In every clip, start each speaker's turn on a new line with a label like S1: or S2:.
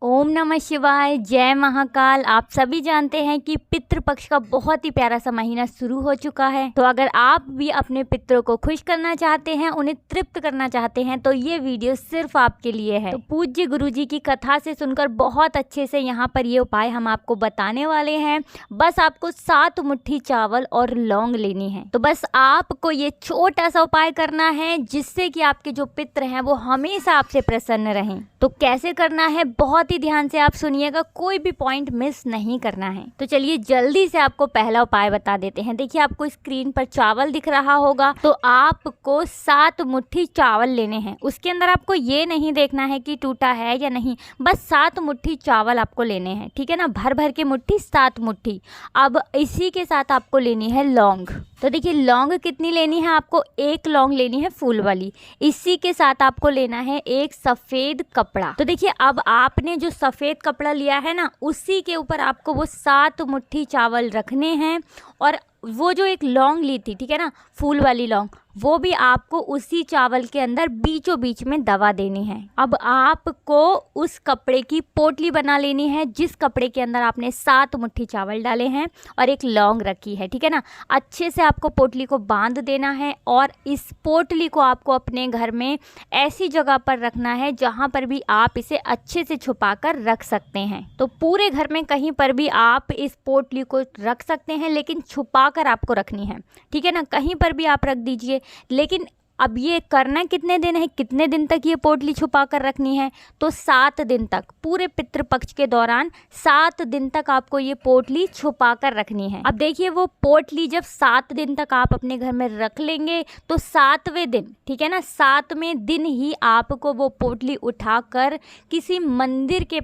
S1: ओम नमः शिवाय, जय महाकाल। आप सभी जानते हैं कि पितृपक्ष का बहुत ही प्यारा सा महीना शुरू हो चुका है। तो अगर आप भी अपने पितरों को खुश करना चाहते हैं, उन्हें तृप्त करना चाहते हैं, तो ये वीडियो सिर्फ आपके लिए है। तो पूज्य गुरुजी की कथा से सुनकर बहुत अच्छे से यहाँ पर ये उपाय हम आपको बताने वाले हैं। बस आपको 7 मुट्ठी चावल और लौंग लेनी है। तो बस आपको ये छोटा सा उपाय करना है, जिससे कि आपके जो पितर हैं वो हमेशा आपसे प्रसन्न रहें। तो कैसे करना है, बहुत ही ध्यान से आप सुनिएगा, कोई भी पॉइंट मिस नहीं करना है। तो चलिए जल्दी से आपको पहला उपाय बता देते हैं। देखिए आपको स्क्रीन पर चावल दिख रहा होगा, तो आपको 7 मुट्ठी चावल लेने हैं। उसके अंदर आपको ये नहीं देखना है कि टूटा है या नहीं, बस 7 मुट्ठी चावल आपको लेने हैं, ठीक है ना। भर भर के मुट्ठी 7 मुट्ठी। अब इसी के साथ आपको लेनी है लौंग। तो देखिए लौंग कितनी लेनी है, आपको 1 लौंग लेनी है फूल वाली। इसी के साथ आपको लेना है एक सफ़ेद कपड़ा। तो देखिए अब आपने जो सफ़ेद कपड़ा लिया है ना, उसी के ऊपर आपको वो 7 मुट्ठी चावल रखने हैं। और वो जो एक लौंग ली थी, ठीक है ना, फूल वाली लौंग, वो भी आपको उसी चावल के अंदर बीचों बीच में दबा देनी है। अब आपको उस कपड़े की पोटली बना लेनी है, जिस कपड़े के अंदर आपने 7 मुट्ठी चावल डाले हैं और एक लौंग रखी है, ठीक है ना। अच्छे से आपको पोटली को बांध देना है और इस पोटली को आपको अपने घर में ऐसी जगह पर रखना है जहाँ पर भी आप इसे अच्छे से छुपा कर रख सकते हैं। तो पूरे घर में कहीं पर भी आप इस पोटली को रख सकते हैं, लेकिन छुपा कर आपको रखनी है, ठीक है ना। कहीं पर भी आप रख दीजिए, लेकिन अब ये करना कितने दिन है, कितने दिन तक ये पोटली छुपा कर रखनी है, तो 7 दिन तक। पूरे पितृपक्ष के दौरान 7 दिन तक आपको ये पोटली छुपा कर रखनी है। अब देखिए वो पोटली जब 7 दिन तक आप अपने घर में रख लेंगे, तो 7वें दिन, ठीक है ना, 7वें दिन ही आपको वो पोटली उठाकर किसी मंदिर के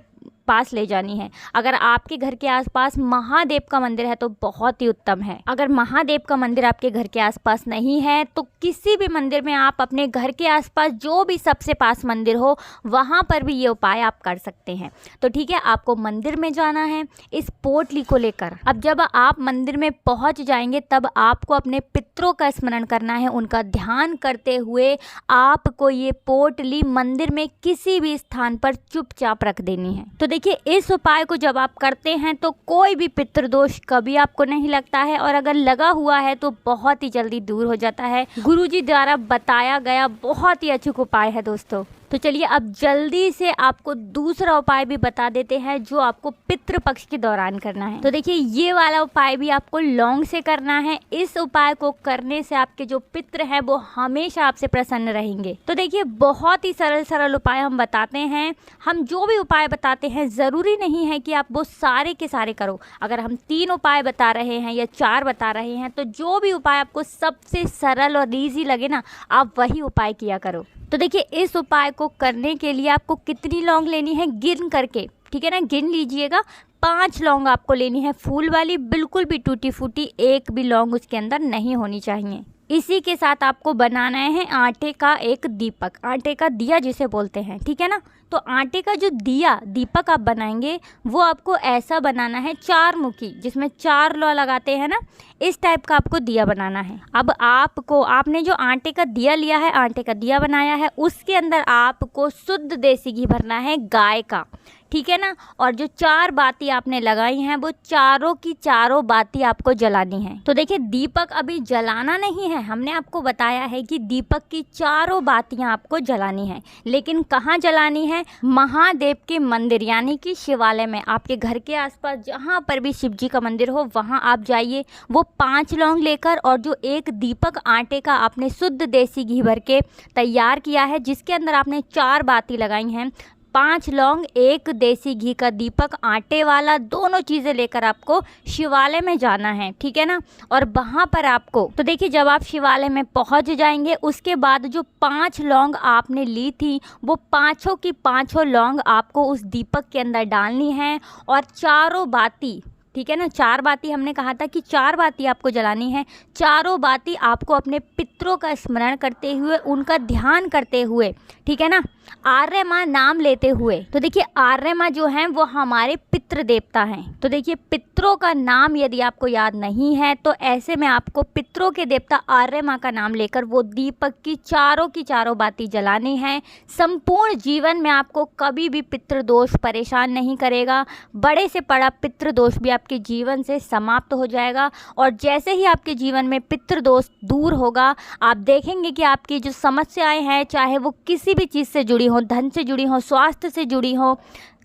S1: पास ले जानी है। अगर आपके घर के आसपास महादेव का मंदिर है तो बहुत ही उत्तम है। अगर महादेव का मंदिर आपके घर के आसपास नहीं है, तो किसी भी मंदिर में आप अपने घर के आसपास जो भी सबसे पास मंदिर हो, वहाँ पर भी ये उपाय आप कर सकते हैं। तो ठीक है, आपको मंदिर में जाना है इस पोटली को लेकर। अब जब आप मंदिर में पहुँच जाएंगे, तब आपको अपने पितरों का स्मरण करना है। उनका ध्यान करते हुए आपको ये पोटली मंदिर में किसी भी स्थान पर चुपचाप रख देनी है। तो देखिए इस उपाय को जब आप करते हैं तो कोई भी पितृदोष कभी आपको नहीं लगता है, और अगर लगा हुआ है तो बहुत ही जल्दी दूर हो जाता है। गुरुजी द्वारा बताया गया बहुत ही अचूक उपाय है दोस्तों। तो चलिए अब जल्दी से आपको दूसरा उपाय भी बता देते हैं, जो आपको पितृपक्ष के दौरान करना है। तो देखिए ये वाला उपाय भी आपको लौंग से करना है। इस उपाय को करने से आपके जो पितृ हैं वो हमेशा आपसे प्रसन्न रहेंगे। तो देखिए बहुत ही सरल उपाय हम बताते हैं। हम जो भी उपाय बताते हैं ज़रूरी नहीं है कि आप वो सारे के सारे करो। अगर हम 3 उपाय बता रहे हैं या 4 बता रहे हैं, तो जो भी उपाय आपको सबसे सरल और ईजी लगे ना, आप वही उपाय किया करो। तो देखिए इस उपाय को करने के लिए आपको कितनी लौंग लेनी है गिन करके, ठीक है ना, गिन लीजिएगा। 5 लौंग आपको लेनी है फूल वाली, बिल्कुल भी टूटी फूटी एक भी लौंग उसके अंदर नहीं होनी चाहिए। इसी के साथ आपको बनाना है आटे का एक दीपक, आटे का दिया जिसे बोलते हैं, ठीक है ना। तो आटे का जो दिया दीपक आप बनाएंगे, वो आपको ऐसा बनाना है 4 मुखी, जिसमें 4 लौ लगाते हैं ना, इस टाइप का आपको दिया बनाना है। अब आपने जो आटे का दिया लिया है, आटे का दिया बनाया है, उसके अंदर आपको शुद्ध देसी घी भरना है गाय का, ठीक है ना। और जो 4 बाती आपने लगाई हैं, वो चारों की चारों बाती आपको जलानी है। तो देखिए दीपक अभी जलाना नहीं है, हमने आपको बताया है कि दीपक की चारों बातियां आपको जलानी है। लेकिन कहाँ जलानी है? महादेव के मंदिर यानी कि शिवालय में। आपके घर के आसपास जहाँ पर भी शिव जी का मंदिर हो, वहाँ आप जाइए, वो 5 लौंग लेकर, और जो एक दीपक आटे का आपने शुद्ध देसी घी भर के तैयार किया है, जिसके अंदर आपने 4 बाती लगाई हैं, 5 लौंग, एक देसी घी का दीपक, आटे वाला, दोनों चीज़ें लेकर आपको शिवालय में जाना है, ठीक है ना। और वहाँ पर आपको, तो देखिए जब आप शिवालय में पहुँच जाएंगे, उसके बाद जो 5 लौंग आपने ली थी, वो पाँचों की पाँचों लौंग आपको उस दीपक के अंदर डालनी है। और चारों बाती, ठीक है ना, 4 बाती हमने कहा था कि 4 बाती आपको जलानी है। चारों बाती आपको अपने पितरों का स्मरण करते हुए, उनका ध्यान करते हुए, ठीक है ना, आर्य माँ नाम लेते हुए। तो देखिए आर्य माँ जो हैं वो हमारे पितृ देवता हैं। तो देखिए पितरों का नाम यदि आपको याद नहीं है तो ऐसे में आपको पितरों के देवता आर्य माँ का नाम लेकर वो दीपक की चारों बाती जलानी है। संपूर्ण जीवन में आपको कभी भी पितृदोष परेशान नहीं करेगा। बड़े से बड़ा पितृदोष भी आपके जीवन से समाप्त हो जाएगा और जैसे ही आपके जीवन में पितृदोष दूर होगा आप देखेंगे कि आपकी जो समस्याएं हैं, चाहे वो किसी भी चीज़ से जुड़ी हो, धन से जुड़ी हो, स्वास्थ्य से जुड़ी हो,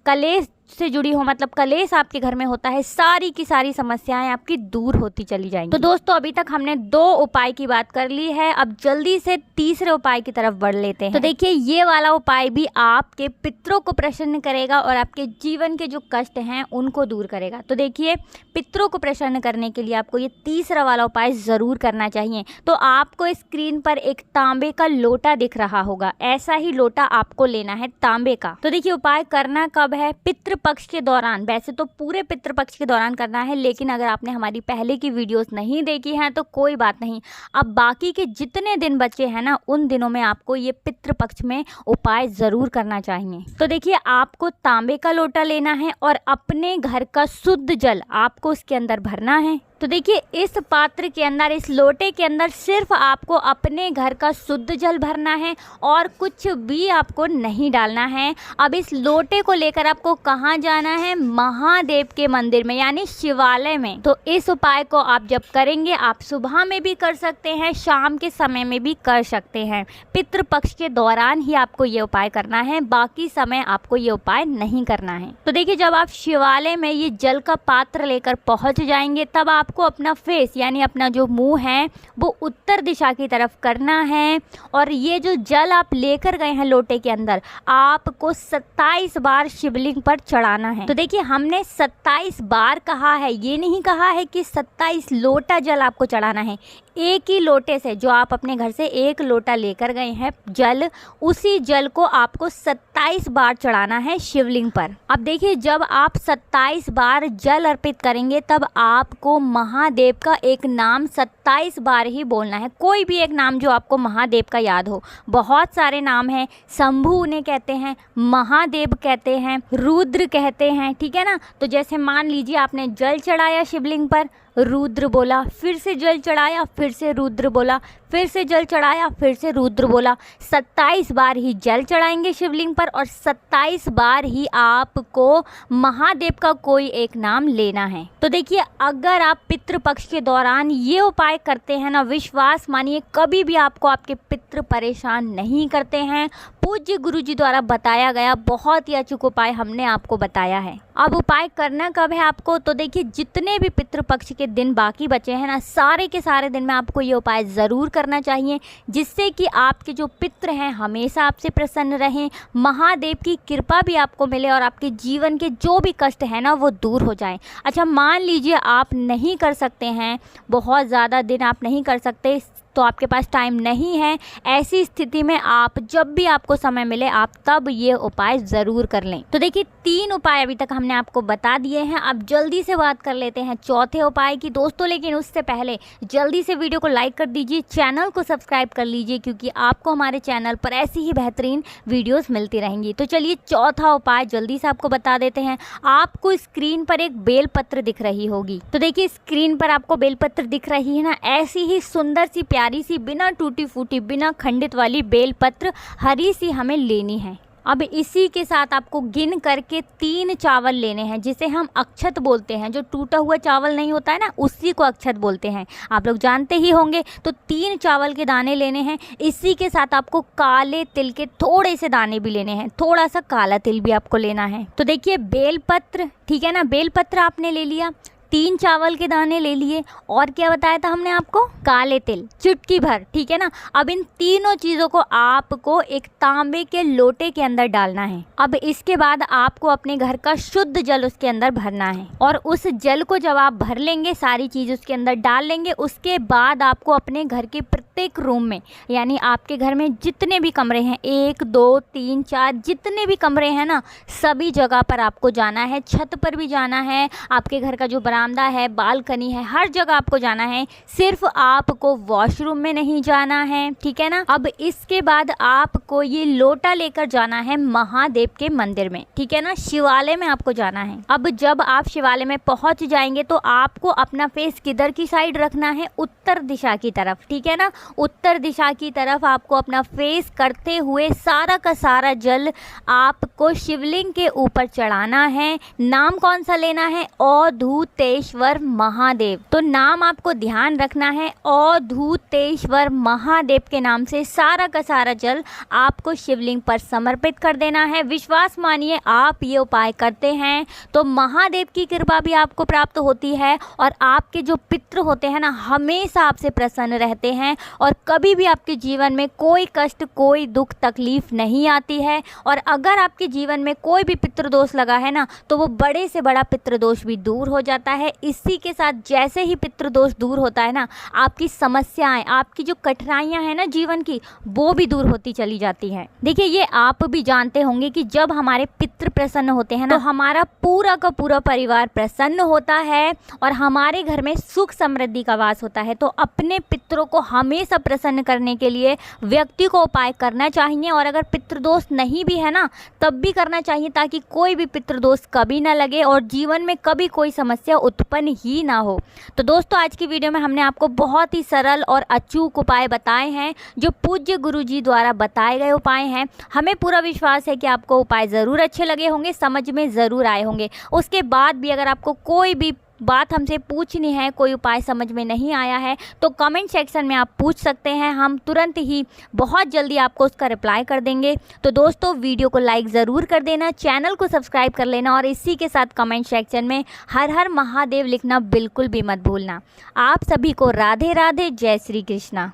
S1: कलेश से जुड़ी हो, मतलब कलेश आपके घर में होता है, सारी की सारी समस्याएं आपकी दूर होती चली जाएंगी। तो दोस्तों अभी तक हमने 2 उपाय की बात कर ली है, अब जल्दी से तीसरे उपाय की तरफ बढ़ लेते हैं। तो देखिए ये वाला उपाय भी आपके पितरों को प्रसन्न करेगा और आपके जीवन के जो कष्ट हैं उनको दूर करेगा। तो देखिए पितरों को प्रसन्न करने के लिए आपको ये तीसरा वाला उपाय ज़रूर करना चाहिए। तो आपको स्क्रीन पर एक तांबे का लोटा दिख रहा होगा, ऐसा ही लोटा आपको लेना है तांबे का। तो देखिए उपाय करना कब है? पितृ पक्ष के दौरान। वैसे तो पूरे पितृपक्ष के दौरान करना है, लेकिन अगर आपने हमारी पहले की वीडियोस नहीं देखी हैं तो कोई बात नहीं, अब बाकी के जितने दिन बचे हैं ना उन दिनों में आपको ये पितृपक्ष में उपाय ज़रूर करना चाहिए। तो देखिए आपको तांबे का लोटा लेना है और अपने घर का शुद्ध जल आपको उसके अंदर भरना है। तो देखिए इस पात्र के अंदर, इस लोटे के अंदर सिर्फ आपको अपने घर का शुद्ध जल भरना है और कुछ भी आपको नहीं डालना है। अब इस लोटे को लेकर आपको कहाँ जाना है? महादेव के मंदिर में, यानी शिवालय में। तो इस उपाय को आप जब करेंगे, आप सुबह में भी कर सकते हैं, शाम के समय में भी कर सकते हैं। पितृपक्ष के दौरान ही आपको ये उपाय करना है, बाकी समय आपको ये उपाय नहीं करना है। तो देखिए जब आप शिवालय में ये जल का पात्र लेकर पहुँच जाएंगे तब आपको अपना फेस, यानी अपना जो मुंह है वो उत्तर दिशा की तरफ करना है और ये जो जल आप लेकर गए हैं लोटे के अंदर आपको 27 बार शिवलिंग पर चढ़ाना है। तो देखिए हमने 27 बार कहा है, ये नहीं कहा है कि 27 लोटा जल आपको चढ़ाना है। एक ही लोटे से, जो आप अपने घर से एक लोटा लेकर गए हैं जल, उसी जल को आपको 27 बार चढ़ाना है शिवलिंग पर। अब देखिए जब आप 27 बार जल अर्पित करेंगे तब आपको महादेव का एक नाम 27 बार ही बोलना है। कोई भी एक नाम जो आपको महादेव का याद हो। बहुत सारे नाम हैं, शंभु उन्हें कहते हैं, महादेव कहते हैं, रुद्र कहते हैं, ठीक है ना। तो जैसे मान लीजिए आपने जल चढ़ाया शिवलिंग पर, रुद्र बोला, फिर से जल चढ़ाया, फिर से रुद्र बोला, फिर से जल चढ़ाया, फिर से रुद्र बोला। 27 बार ही जल चढ़ाएंगे शिवलिंग पर और 27 बार ही आपको महादेव का कोई एक नाम लेना है। तो देखिए अगर आप पितृपक्ष के दौरान ये उपाय करते हैं ना, विश्वास मानिए कभी भी आपको आपके पितृ परेशान नहीं करते हैं। पूज्य गुरुजी द्वारा बताया गया बहुत ही अचूक उपाय हमने आपको बताया है। अब उपाय करना कब है आपको? तो देखिए जितने भी पितृपक्ष के दिन बाकी बचे हैं ना, सारे के सारे दिन में आपको ये उपाय ज़रूर करना चाहिए, जिससे कि आपके जो पितृ हैं हमेशा आपसे प्रसन्न रहें, महादेव की कृपा भी आपको मिले और आपके जीवन के जो भी कष्ट हैं ना वो दूर हो जाएं। अच्छा मान लीजिए आप नहीं कर सकते हैं, बहुत ज़्यादा दिन आप नहीं कर सकते, तो आपके पास टाइम नहीं है, ऐसी स्थिति में आप जब भी आपको समय मिले आप तब ये उपाय ज़रूर कर लें। तो देखिए 3 उपाय अभी तक हमने आपको बता दिए हैं, अब जल्दी से बात कर लेते हैं चौथे उपाय की दोस्तों। लेकिन उससे पहले जल्दी से वीडियो को लाइक कर दीजिए, चैनल को सब्सक्राइब कर लीजिए, क्योंकि आपको हमारे चैनल पर ऐसी ही बेहतरीन वीडियोज़ मिलती रहेंगी। तो चलिए चौथा उपाय जल्दी से आपको बता देते हैं। आपको स्क्रीन पर एक बेलपत्र दिख रही होगी, तो देखिए स्क्रीन पर आपको बेलपत्र दिख रही है ना, ऐसी ही सुंदर सी प्यारी सी बिना टूटी फूटी बिना खंडित वाली बेलपत्र हरी सी हमें लेनी है। अब इसी के साथ आपको गिन करके 3 चावल लेने हैं, जिसे हम अक्षत बोलते हैं। जो टूटा हुआ चावल नहीं होता है ना, उसी को अक्षत बोलते हैं, आप लोग जानते ही होंगे। तो 3 चावल के दाने लेने हैं। इसी के साथ आपको काले तिल के थोड़े से दाने भी लेने हैं, थोड़ा सा काला तिल भी आपको लेना है। तो देखिए बेलपत्र, ठीक है ना, बेलपत्र आपने ले लिया, 3 चावल के दाने ले लिए, और क्या बताया था हमने आपको? काले तिल चुटकी भर, ठीक है ना। अब इन तीनों चीज़ों को आपको एक तांबे के लोटे के अंदर डालना है। अब इसके बाद आपको अपने घर का शुद्ध जल उसके अंदर भरना है, और उस जल को जब आप भर लेंगे, सारी चीज़ उसके अंदर डाल लेंगे, उसके बाद आपको अपने घर के प्रत्येक रूम में, यानी आपके घर में जितने भी कमरे हैं, 1 2 3 4 जितने भी कमरे हैं ना, सभी जगह पर आपको जाना है। छत पर भी जाना है, आपके घर का जो बरामदा है, बालकनी है, हर जगह आपको जाना है। सिर्फ आपको वॉशरूम में नहीं जाना है, ठीक है ना। अब इसके बाद आपको ये लोटा लेकर जाना है महादेव के मंदिर में, ठीक है ना, शिवालय में आपको जाना है। अब जब आप शिवालय में पहुंच जाएंगे तो आपको अपना फेस किधर की साइड रखना है, उत्तर दिशा की तरफ, ठीक है ना। उत्तर दिशा की तरफ आपको अपना फेस करते हुए सारा का सारा जल आपको शिवलिंग के ऊपर चढ़ाना है। नाम कौन सा लेना है, अवधूतेश्वर महादेव। तो नाम आपको ध्यान रखना है, अवधूतेश्वर महादेव के नाम से सारा का सारा जल आपको शिवलिंग पर समर्पित कर देना है। विश्वास मानिए, आप ये उपाय करते हैं तो महादेव की कृपा भी आपको प्राप्त होती है और आपके जो पितृ होते हैं ना, हमेशा आपसे प्रसन्न रहते हैं और कभी भी आपके जीवन में कोई कष्ट, कोई दुख तकलीफ नहीं आती है। और अगर आपके जीवन में कोई भी पितृदोष लगा है ना, तो वो बड़े से बड़ा पितृदोष भी दूर हो जाता है। इसी के साथ जैसे ही पितृदोष दूर होता है ना, आपकी समस्याएं, आपकी जो कठिनाइयां हैं ना जीवन की, वो भी दूर होती चली जाती हैं। देखिए, ये आप भी जानते होंगे कि जब हमारे पितृ प्रसन्न होते हैं ना, तो हमारा पूरा का पूरा परिवार प्रसन्न होता है और हमारे घर में सुख समृद्धि का वास होता है। तो अपने पितरों को हमेशा प्रसन्न करने के लिए व्यक्ति को उपाय करना चाहिए और अगर पितृदोष नहीं भी है ना, तब भी करना चाहिए ताकि कोई भी पितृदोष कभी ना लगे और जीवन में कभी कोई समस्या उत्पन्न ही ना हो। तो दोस्तों, आज की वीडियो में हमने आपको बहुत ही सरल और अचूक उपाय बताए हैं जो पूज्य गुरुजी द्वारा बताए गए उपाय हैं। हमें पूरा विश्वास है कि आपको उपाय ज़रूर अच्छे लगे होंगे, समझ में ज़रूर आए होंगे। उसके बाद भी अगर आपको कोई भी बात हमसे पूछनी है, कोई उपाय समझ में नहीं आया है, तो कमेंट सेक्शन में आप पूछ सकते हैं। हम तुरंत ही बहुत जल्दी आपको उसका रिप्लाई कर देंगे। तो दोस्तों, वीडियो को लाइक ज़रूर कर देना, चैनल को सब्सक्राइब कर लेना और इसी के साथ कमेंट सेक्शन में हर हर महादेव लिखना बिल्कुल भी मत भूलना। आप सभी को राधे राधे, जय श्री कृष्णा।